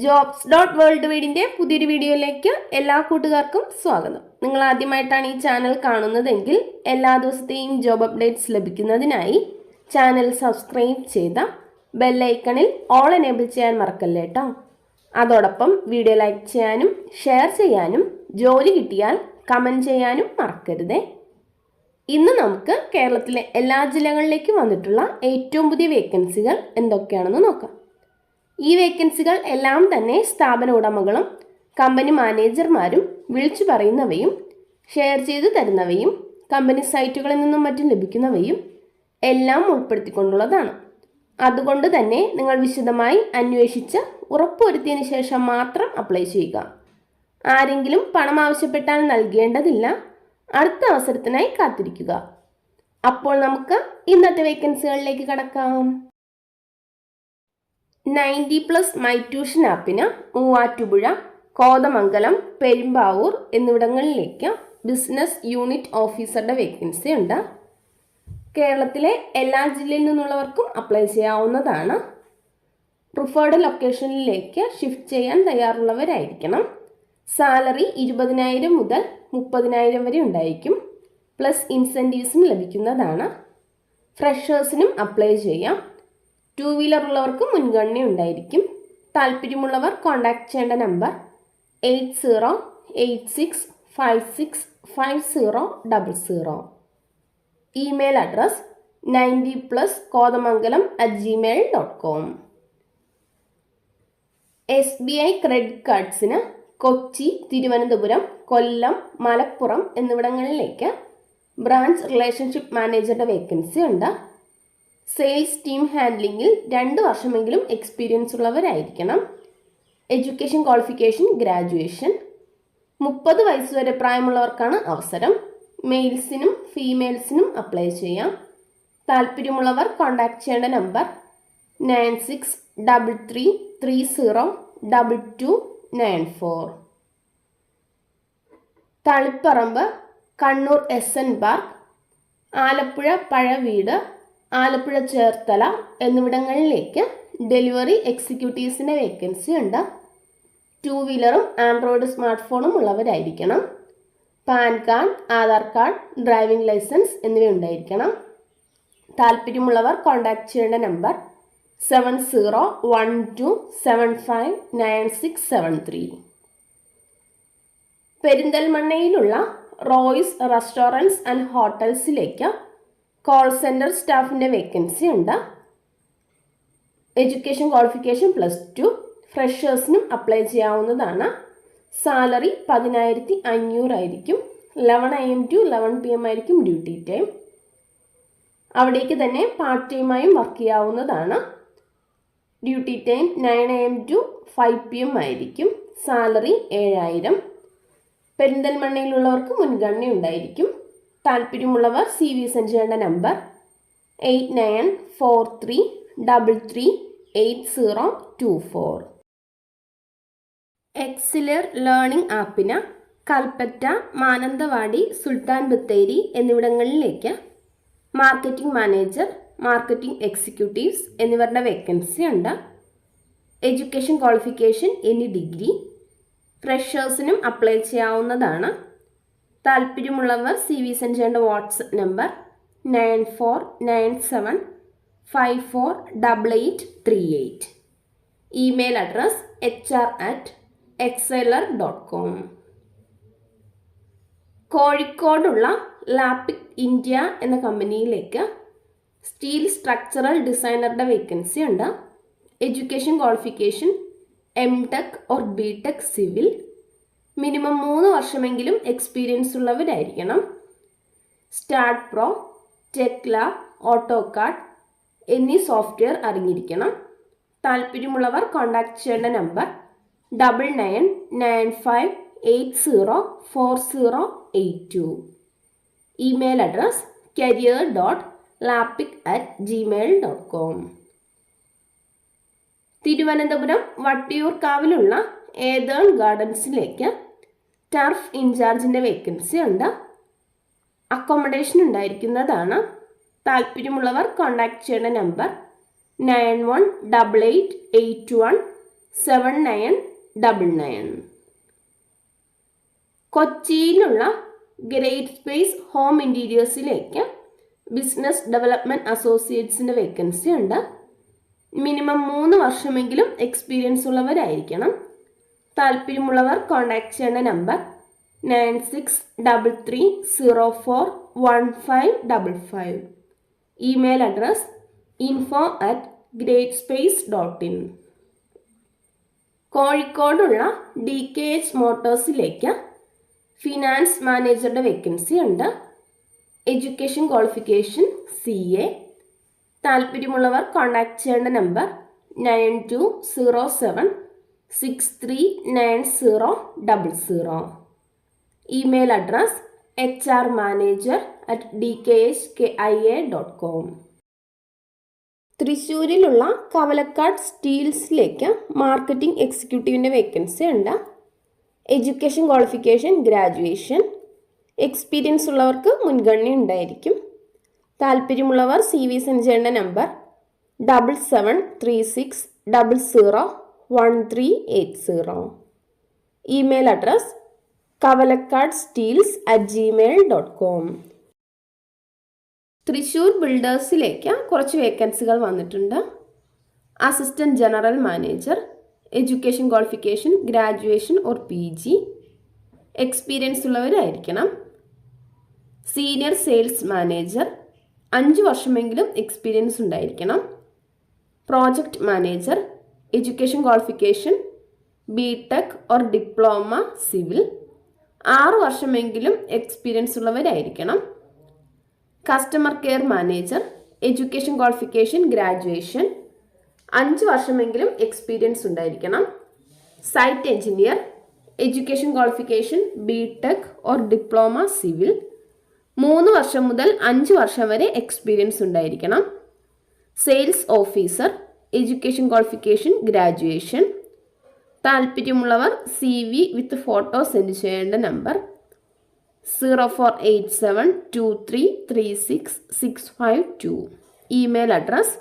JOBS.WORLDWIDE പുതിയൊരു വീഡിയോയിലേക്ക് എല്ലാ കൂട്ടുകാർക്കും സ്വാഗതം. നിങ്ങൾ ആദ്യമായിട്ടാണ് ഈ ചാനൽ കാണുന്നതെങ്കിൽ എല്ലാ ദിവസത്തെയും ജോബ് അപ്ഡേറ്റ്സ് ലഭിക്കുന്നതിനായി ചാനൽ സബ്സ്ക്രൈബ് ചെയ്ത ബെൽ ഐക്കണിൽ ഓൾ എനേബിൾ ചെയ്യാൻ മറക്കല്ലേ കേട്ടോ. അതോടൊപ്പം വീഡിയോ ലൈക്ക് ചെയ്യാനും ഷെയർ ചെയ്യാനും ജോലി കിട്ടിയാൽ കമൻറ്റ് ചെയ്യാനും മറക്കരുതേ. ഇന്ന് നമുക്ക് കേരളത്തിലെ എല്ലാ ജില്ലകളിലേക്കും വന്നിട്ടുള്ള ഏറ്റവും പുതിയ വേക്കൻസികൾ എന്തൊക്കെയാണെന്ന് നോക്കാം. ഈ വേക്കൻസികൾ എല്ലാം തന്നെ സ്ഥാപന ഉടമകളും കമ്പനി മാനേജർമാരും വിളിച്ചു പറയുന്നവയും ഷെയർ ചെയ്തു തരുന്നവയും കമ്പനി സൈറ്റുകളിൽ നിന്നും മറ്റും ലഭിക്കുന്നവയും എല്ലാം ഉൾപ്പെടുത്തിക്കൊണ്ടുള്ളതാണ്. അതുകൊണ്ട് തന്നെ നിങ്ങൾ വിശദമായി അന്വേഷിച്ച് ഉറപ്പുവരുത്തിയതിനു ശേഷം മാത്രം അപ്ലൈ ചെയ്യുക. ആരെങ്കിലും പണം ആവശ്യപ്പെട്ടാൽ നൽകേണ്ടതില്ല. അടുത്ത അവസരത്തിനായി കാത്തിരിക്കുക. അപ്പോൾ നമുക്ക് ഇന്നത്തെ വേക്കൻസികളിലേക്ക് കടക്കാം. 90+ മൈ ട്യൂഷൻ ആപ്പിന് മൂവാറ്റുപുഴ, കോതമംഗലം, പെരുമ്പാവൂർ എന്നിവിടങ്ങളിലേക്ക് ബിസിനസ് യൂണിറ്റ് ഓഫീസറുടെ വേക്കൻസി ഉണ്ട്. കേരളത്തിലെ എല്ലാ ജില്ലയിൽ നിന്നുള്ളവർക്കും അപ്ലൈ ചെയ്യാവുന്നതാണ്. പ്രിഫേർഡ് ലൊക്കേഷനിലേക്ക് ഷിഫ്റ്റ് ചെയ്യാൻ തയ്യാറുള്ളവരായിരിക്കണം. സാലറി 20,000 മുതൽ 30,000 വരെ ഉണ്ടായിരിക്കും. പ്ലസ് ഇൻസെൻറ്റീവ്സും ലഭിക്കുന്നതാണ്. ഫ്രഷേഴ്സിനും അപ്ലൈ ചെയ്യാം. 2 വീലർ ഉള്ളവർക്ക് മുൻഗണന ഉണ്ടായിരിക്കും. താല്പര്യമുള്ളവർ കോൺടാക്ട് ചെയ്യേണ്ട number 8086565000. Email address 90+kodamangalam@gmail.com. SBI credit കാർഡ്സിന് കൊച്ചി, തിരുവനന്തപുരം, കൊല്ലം, മലപ്പുറം എന്നിവിടങ്ങളിലേക്ക് ബ്രാഞ്ച് റിലേഷൻഷിപ്പ് മാനേജറുടെ വേക്കൻസി ഉണ്ട്. സെയിൽസ് ടീം ഹാൻഡ്ലിങ്ങിൽ 2 വർഷമെങ്കിലും എക്സ്പീരിയൻസ് ഉള്ളവരായിരിക്കണം. Education qualification graduation. 30 വയസ്സ് വരെ പ്രായമുള്ളവർക്കാണ് അവസരം. മെയിൽസിനും ഫീമെയിൽസിനും അപ്ലൈ ചെയ്യാം. താല്പര്യമുള്ളവർ കോൺടാക്ട് ചെയ്യേണ്ട number 9633302294. Taliparamba, Kannur SN park, Alappuzha Pazhaveedu, Alappuzha Cherthala എന്നിവിടങ്ങളിലേക്ക് ഡെലിവറി എക്സിക്യൂട്ടീവ്സിൻ്റെ വേക്കൻസി ഉണ്ട്. 2 വീലറും ആൻഡ്രോയിഡ് സ്മാർട്ട് ഫോണും ഉള്ളവരായിരിക്കണം. PAN card, Aadhaar card, driving licence എന്നിവ ഉണ്ടായിരിക്കണം. താല്പര്യമുള്ളവർ കോൺടാക്ട് ചെയ്യേണ്ട നമ്പർ 7012759673. പെരിന്തൽമണ്ണയിലുള്ള റോയ്സ് റെസ്റ്റോറൻറ്റ്സ് ആൻഡ് ഹോട്ടൽസിലേക്ക് കോൾ സെൻറ്റർ സ്റ്റാഫിൻ്റെ വേക്കൻസി ഉണ്ട്. Education qualification +2. ഫ്രഷേഴ്സിനും അപ്ലൈ ചെയ്യാവുന്നതാണ്. സാലറി 10,500 ആയിരിക്കും. 11 AM to 11 PM ആയിരിക്കും ഡ്യൂട്ടി ടൈം. അവിടേക്ക് തന്നെ പാർട്ട് ടൈമായും വർക്ക് ചെയ്യാവുന്നതാണ്. Duty time 9 AM to 5 PM ആയിരിക്കും. സാലറി 7,000. പെരിന്തൽമണ്ണയിലുള്ളവർക്ക് മുൻഗണന ഉണ്ടായിരിക്കും. താല്പര്യമുള്ളവർ CV സെൻഡ് ചെയ്യേണ്ട നമ്പർ 8943338024. എക്സിലർ ലേണിംഗ് ആപ്പിന് കൽപ്പറ്റ, മാനന്തവാടി, സുൽത്താൻ ബത്തേരി എന്നിവിടങ്ങളിലേക്ക് മാർക്കറ്റിംഗ് മാനേജർ, മാർക്കറ്റിംഗ് എക്സിക്യൂട്ടീവ്സ് എന്നിവരുടെ വേക്കൻസി ഉണ്ട്. Education qualification any degree. ഫ്രഷേഴ്സിനും അപ്ലൈ ചെയ്യാവുന്നതാണ്. താല്പര്യമുള്ളവർ CV സെൻഡ് ചെയ്യേണ്ട WhatsApp number 9497548838. Email address hr@exceller.com. കോഴിക്കോടുള്ള ലാപ്പിക് ഇന്ത്യ എന്ന കമ്പനിയിലേക്ക് സ്റ്റീൽ സ്ട്രക്ചറൽ ഡിസൈനറുടെ വേക്കൻസി ഉണ്ട്. Education qualification MTech or BTech civil. Minimum 3 വർഷമെങ്കിലും എക്സ്പീരിയൻസ് ഉള്ളവരായിരിക്കണം. സ്റ്റാർട്ട് പ്രോ, ടെക്ല, ഓട്ടോകാഡ് എന്നീ സോഫ്റ്റ്വെയർ അറിഞ്ഞിരിക്കണം. താല്പര്യമുള്ളവർ കോൺടാക്ട് ചെയ്യേണ്ട number 9995804082. Email address career.lapik@gmail.com. Thiruvananthapuram വട്ടിയൂർക്കാവിലുള്ള earthen ഗാർഡൻസിലേക്ക് ടർഫ് ഇൻചാർജിൻ്റെ വേക്കൻസി ഉണ്ട്. അക്കോമഡേഷൻ ഉണ്ടായിരിക്കുന്നതാണ്. താല്പര്യമുള്ളവർ കോൺടാക്ട് ചെയ്യേണ്ട നമ്പർ 918881 7999. കൊച്ചിയിലുള്ള ഗ്രേറ്റ് സ്പേസ് ഹോം ഇൻറ്റീരിയേഴ്സിലേക്ക് ബിസിനസ് ഡെവലപ്മെൻറ്റ് അസോസിയേറ്റ്സിൻ്റെ വേക്കൻസി ഉണ്ട്. മിനിമം 3 വർഷമെങ്കിലും എക്സ്പീരിയൻസ് ഉള്ളവരായിരിക്കണം. താല്പര്യമുള്ളവർ കോൺടാക്ട് ചെയ്യേണ്ട നമ്പർ 9633041555. Email address info@greatspace.in. കോഴിക്കോടുള്ള DKH മോട്ടോഴ്സിലേക്ക് ഫിനാൻസ് മാനേജറുടെ വേക്കൻസി ഉണ്ട്. Education qualification CA. താല്പര്യമുള്ളവർ കോൺടാക്ട് ചെയ്യേണ്ട നമ്പർ 9207639000. Email address hrmanager@dkhkia.com. തൃശ്ശൂരിലുള്ള കവലക്കാട് സ്റ്റീൽസിലേക്ക് മാർക്കറ്റിംഗ് എക്സിക്യൂട്ടീവിൻ്റെ വേക്കൻസി ഉണ്ട്. Education qualification graduation. എക്സ്പീരിയൻസ് ഉള്ളവർക്ക് മുൻഗണന ഉണ്ടായിരിക്കും. താല്പര്യമുള്ളവർ CV സെൻഡ് ചെയ്യേണ്ട number 7736001380. Email address kavalakadsteels@gmail.com. Thrissur ബിൽഡേഴ്സിലേക്ക് കുറച്ച് വേക്കൻസികൾ വന്നിട്ടുണ്ട്. Assistant general manager. Education qualification graduation or PG. Experience ഉള്ളവരായിരിക്കണം. Senior sales manager. 5 വർഷമെങ്കിലും എക്സ്പീരിയൻസ് ഉണ്ടായിരിക്കണം. Project manager. Education qualification BTech or diploma civil. 6 വർഷമെങ്കിലും എക്സ്പീരിയൻസ് ഉള്ളവരായിരിക്കണം. Customer care manager. Education qualification graduation. 5 വർഷമെങ്കിലും എക്സ്പീരിയൻസ് ഉണ്ടായിരിക്കണം. Site engineer. Education qualification BTech or diploma civil. 3 വർഷം മുതൽ 5 വർഷം വരെ എക്സ്പീരിയൻസ് ഉണ്ടായിരിക്കണം. Sales officer. Education qualification graduation. താല്പര്യമുള്ളവർ CV വിത്ത് ഫോട്ടോ സെൻഡ് ചെയ്യേണ്ട നമ്പർ 0487233665 ഇമെയിൽ അഡ്രസ്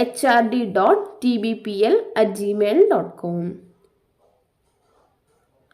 hrd.tbpl@gmail.com.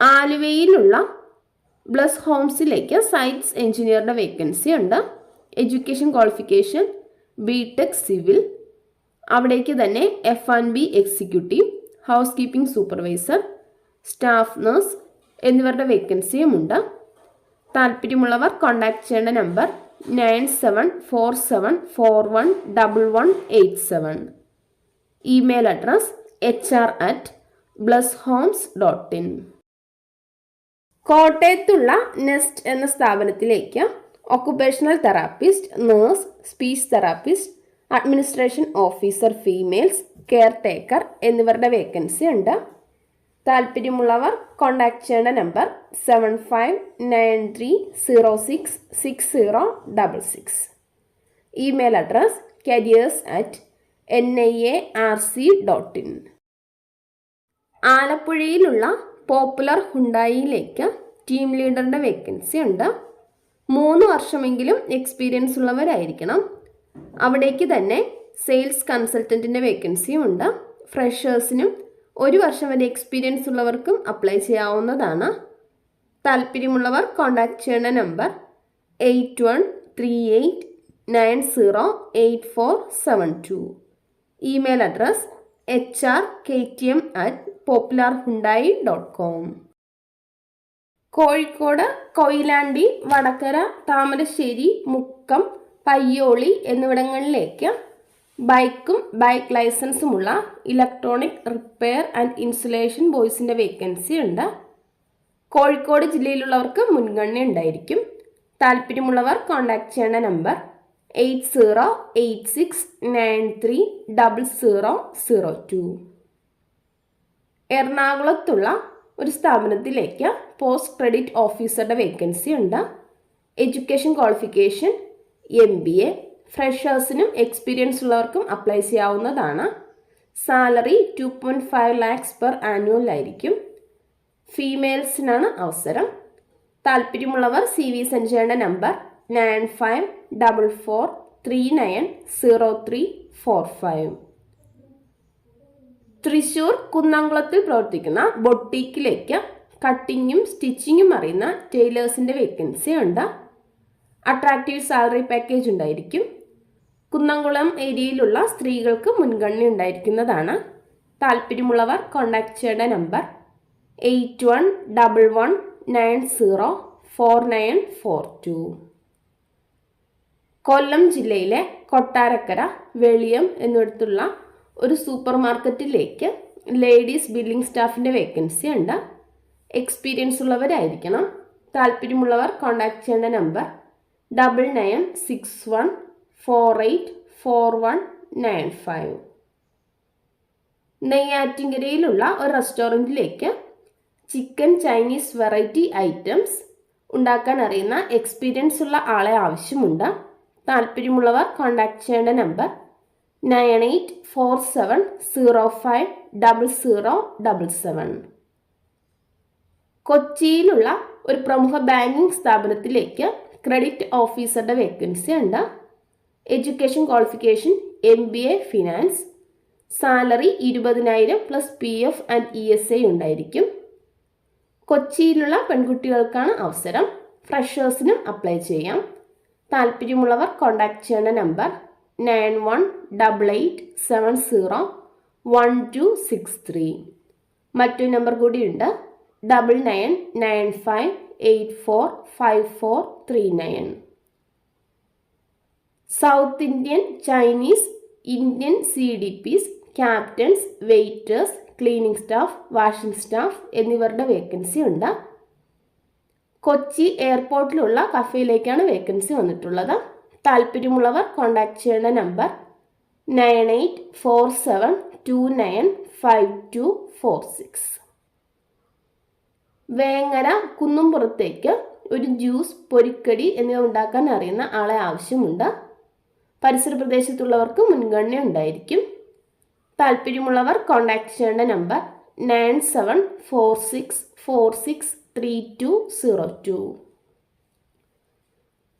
ആലുവയിലുള്ള ബ്ലസ് ഹോംസിലേക്ക് സൈറ്റ്സ് എഞ്ചിനീയറുടെ വേക്കൻസി ഉണ്ട്. Education qualification BTech civil. അവിടേക്ക് തന്നെ F&B executive, housekeeping supervisor, staff nurse എന്നിവരുടെ വേക്കൻസിയുമുണ്ട്. താല്പര്യമുള്ളവർ കോൺടാക്ട് ചെയ്യേണ്ട നമ്പർ 9747411187. Email address hr@blushhomes.in. കോട്ടയത്തുള്ള നെസ്റ്റ് എന്ന സ്ഥാപനത്തിലേക്ക് occupational therapist, nurse, speech therapist, administration officer females, caretaker എന്നിവരുടെ വേക്കൻസി ഉണ്ട്. താല്പര്യമുള്ളവർ കോൺടാക്ട് ചെയ്യേണ്ട നമ്പർ 7593066066. Email address careers@niarc.in. ആലപ്പുഴയിലുള്ള പോപ്പുലർ ഹുണ്ടായിലേക്ക് ടീം ലീഡറിൻ്റെ വേക്കൻസി ഉണ്ട്. 3 വർഷമെങ്കിലും എക്സ്പീരിയൻസ് ഉള്ളവരായിരിക്കണം. അവിടേക്ക് തന്നെ സെയിൽസ് കൺസൾട്ടൻറ്റിൻ്റെ വേക്കൻസിയും ഉണ്ട്. ഫ്രഷേഴ്സിനും 1 വർഷം വരെ എക്സ്പീരിയൻസ് ഉള്ളവർക്കും അപ്ലൈ ചെയ്യാവുന്നതാണ്. താല്പര്യമുള്ളവർ കോൺടാക്ട് ചെയ്യേണ്ട number 8138908472. Email address hrktm@popularhyundai.com. Kozhikode Koyilandy, Vadakara, Thamarassery, Mukkam, Payyoli എന്നിവിടങ്ങളിലേക്ക് ബൈക്കും ബൈക്ക് ലൈസൻസുമുള്ള ഇലക്ട്രോണിക് റിപ്പയർ ആൻഡ് ഇൻസുലേഷൻ ബോയ്സിൻ്റെ വേക്കൻസി ഉണ്ട്. കോഴിക്കോട് ജില്ലയിലുള്ളവർക്ക് മുൻഗണന ഉണ്ടായിരിക്കും. താല്പര്യമുള്ളവർ കോൺടാക്ട് ചെയ്യേണ്ട നമ്പർ 8086930002. എറണാകുളത്തുള്ള ഒരു സ്ഥാപനത്തിലേക്ക് പോസ്റ്റ് ക്രെഡിറ്റ് ഓഫീസറുടെ വേക്കൻസി ഉണ്ട്. Education qualification MBA. ഫ്രഷേഴ്സിനും എക്സ്പീരിയൻസ് ഉള്ളവർക്കും അപ്ലൈ ചെയ്യാവുന്നതാണ്. സാലറി 2.5 lakhs പെർ ആനുവൽ ആയിരിക്കും. ഫീമെയിൽസിനാണ് അവസരം. താല്പര്യമുള്ളവർ CV സെൻഡ് ചെയ്യേണ്ട നമ്പർ 9544390345. തൃശ്ശൂർ കുന്നംകുളത്തിൽ പ്രവർത്തിക്കുന്ന ബൊട്ടീക്കിലേക്ക് കട്ടിങ്ങും സ്റ്റിച്ചിങ്ങും അറിയുന്ന ടൈലേഴ്സിൻ്റെ വേക്കൻസി ഉണ്ട്. അട്രാക്റ്റീവ് സാലറി പാക്കേജ് ഉണ്ടായിരിക്കും. കുന്നംകുളം ഏരിയയിലുള്ള സ്ത്രീകൾക്ക് മുൻഗണന ഉണ്ടായിരിക്കുന്നതാണ്. താല്പര്യമുള്ളവർ കോൺടാക്ട് ചെയ്യേണ്ട നമ്പർ 8111904942. കൊല്ലം ജില്ലയിലെ കൊട്ടാരക്കര വെളിയം എന്നിടത്തുള്ള ഒരു സൂപ്പർ മാർക്കറ്റിലേക്ക് ലേഡീസ് ബില്ലിംഗ് സ്റ്റാഫിൻ്റെ വേക്കൻസി ഉണ്ട്. എക്സ്പീരിയൻസ് ഉള്ളവരായിരിക്കണം. താല്പര്യമുള്ളവർ കോൺടാക്ട് ചെയ്യേണ്ട നമ്പർ 9961484195. നെയ്യാറ്റിൻകരയിലുള്ള ഒരു റെസ്റ്റോറൻറ്റിലേക്ക് ചിക്കൻ ചൈനീസ് വെറൈറ്റി ഐറ്റംസ് ഉണ്ടാക്കാൻ അറിയുന്ന എക്സ്പീരിയൻസ് ഉള്ള ആളെ ആവശ്യമുണ്ട്. താല്പര്യമുള്ളവർ കോൺടാക്ട് ചെയ്യേണ്ട നമ്പർ 9847050077. കൊച്ചിയിലുള്ള ഒരു പ്രമുഖ ബാങ്കിംഗ് സ്ഥാപനത്തിലേക്ക് ക്രെഡിറ്റ് ഓഫീസറുടെ വേക്കൻസി ഉണ്ട്. Education qualification MBA finance. Salary 20,000 plus PF and ESA ഉണ്ടായിരിക്കും. കൊച്ചിയിലുള്ള പെൺകുട്ടികൾക്കാണ് അവസരം. ഫ്രഷേഴ്സിനും അപ്ലൈ ചെയ്യാം. താല്പര്യമുള്ളവർ കോൺടാക്ട് ചെയ്യേണ്ട നമ്പർ 9188701263. മറ്റൊരു നമ്പർ കൂടിയുണ്ട് 9995845439. South Indian, Chinese, Indian CDPs, captains, waiters, cleaning staff, washing staff എന്നിവരുടെ വേക്കൻസി ഉണ്ട്. കൊച്ചി എയർപോർട്ടിലുള്ള കഫേയിലേക്കാണ് വേക്കൻസി വന്നിട്ടുള്ളത്. താല്പര്യമുള്ളവർ കോൺടാക്ട് ചെയ്യേണ്ട നമ്പർ 9847295246. വേങ്ങര കുന്നുംപുറത്തേക്ക് ഒരു ജ്യൂസ്, പൊരിക്കടി എന്നിവ ഉണ്ടാക്കാൻ അറിയുന്ന ആളെ ആവശ്യമുണ്ട്. പരിസര പ്രദേശത്തുള്ളവർക്ക് മുൻഗണന ഉണ്ടായിരിക്കും. താല്പര്യമുള്ളവർ കോൺടാക്ട് ചെയ്യേണ്ട നമ്പർ 9746463202.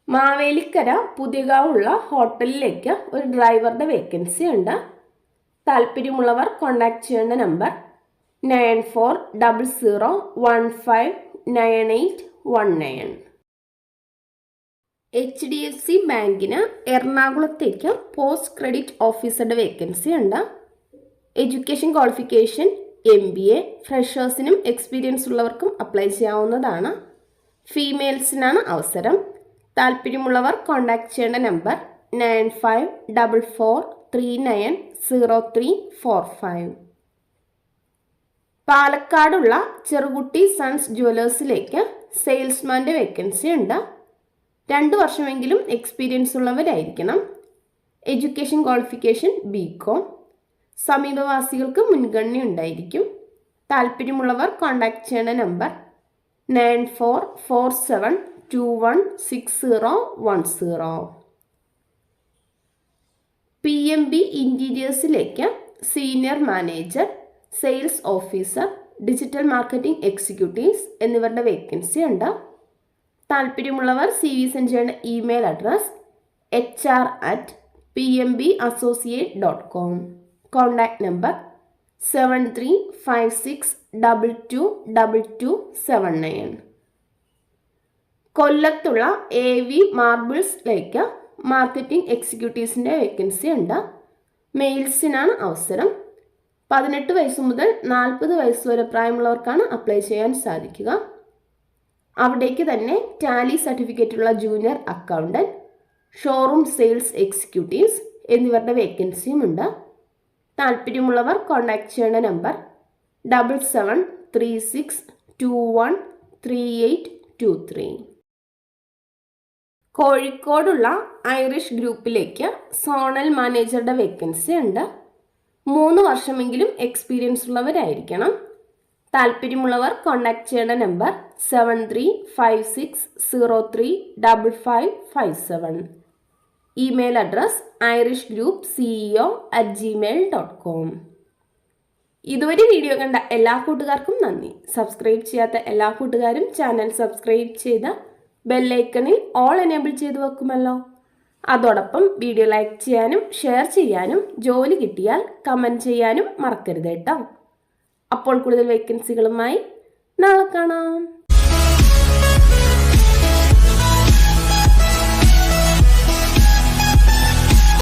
മാവേലിക്കര പുതിയകാവുള്ള ഹോട്ടലിലേക്ക് ഒരു ഡ്രൈവറുടെ വേക്കൻസി ഉണ്ട്. താല്പര്യമുള്ളവർ കോൺടാക്ട് ചെയ്യേണ്ട നമ്പർ 9400159819. HDFC ബാങ്കിന് എറണാകുളത്തേക്ക് പോസ്റ്റ് ക്രെഡിറ്റ് ഓഫീസറുടെ വേക്കൻസി ഉണ്ട്. Education qualification MBA. ഫ്രഷേഴ്സിനും എക്സ്പീരിയൻസ് ഉള്ളവർക്കും അപ്ലൈ ചെയ്യാവുന്നതാണ്. ഫീമെയിൽസിനാണ് അവസരം. താല്പര്യമുള്ളവർ കോൺടാക്ട് ചെയ്യേണ്ട നമ്പർ 9544390345. പാലക്കാടുള്ള ചെറുകുട്ടി സൺസ് ജ്വല്ലേഴ്സിലേക്ക് സെയിൽസ്മാൻ്റെ വേക്കൻസി ഉണ്ട്. 2 വർഷമെങ്കിലും എക്സ്പീരിയൻസ് ഉള്ളവരായിരിക്കണം. Education qualification BCom. സമീപവാസികൾക്ക് മുൻഗണന ഉണ്ടായിരിക്കും. താല്പര്യമുള്ളവർ കോൺടാക്ട് ചെയ്യേണ്ട നമ്പർ 9447216010. PMB ഇൻറ്റീരിയേഴ്സിലേക്ക് senior manager, sales officer, digital marketing executives എന്നിവരുടെ വേക്കൻസി ഉണ്ട്. താല്പര്യമുള്ളവർ CV സെൻഡ് ചെയ്യേണ്ട email address hr@pmbassociate.com. Contact number 7356222279. കൊല്ലത്തുള്ള AV മാർബിൾസിലേക്ക് മാർക്കറ്റിംഗ് എക്സിക്യൂട്ടീവ്സിൻ്റെ വേക്കൻസി ഉണ്ട്. മെയിൽസിനാണ് അവസരം. 18 വയസ്സ് മുതൽ 40 വയസ്സ് വരെ പ്രായമുള്ളവർക്കാണ് അപ്ലൈ ചെയ്യാൻ സാധിക്കുക. അവിടേക്ക് തന്നെ ടാലി സർട്ടിഫിക്കറ്റുള്ള junior accountant, showroom sales executives എന്നിവരുടെ വേക്കൻസിയും ഉണ്ട്. താല്പര്യമുള്ളവർ കോൺടാക്ട് ചെയ്യേണ്ട നമ്പർ 7736213823. കോഴിക്കോടുള്ള ഐറിഷ് ഗ്രൂപ്പിലേക്ക് സോണൽ മാനേജറുടെ വേക്കൻസി ഉണ്ട്. 3 വർഷമെങ്കിലും എക്സ്പീരിയൻസ് ഉള്ളവരായിരിക്കണം. താല്പര്യമുള്ളവർ കോൺടാക്ട് ചെയ്യേണ്ട നമ്പർ 7356035557. Email address irishgroupceo@gmail.com. ഇതുവരെ വീഡിയോ കണ്ട എല്ലാ കൂട്ടുകാർക്കും നന്ദി. സബ്സ്ക്രൈബ് ചെയ്യാത്ത എല്ലാ കൂട്ടുകാരും ചാനൽ സബ്സ്ക്രൈബ് ചെയ്ത് ബെല്ലൈക്കണിൽ ഓൾ എനേബിൾ ചെയ്ത് വെക്കുമല്ലോ. അതോടൊപ്പം വീഡിയോ ലൈക്ക് ചെയ്യാനും ഷെയർ ചെയ്യാനും ജോലി കിട്ടിയാൽ കമൻറ്റ് ചെയ്യാനും മറക്കരുത് കേട്ടോ. അപ്പോൾ കൂടുതൽ വേക്കൻസികളുമായി നാളെ കാണാം.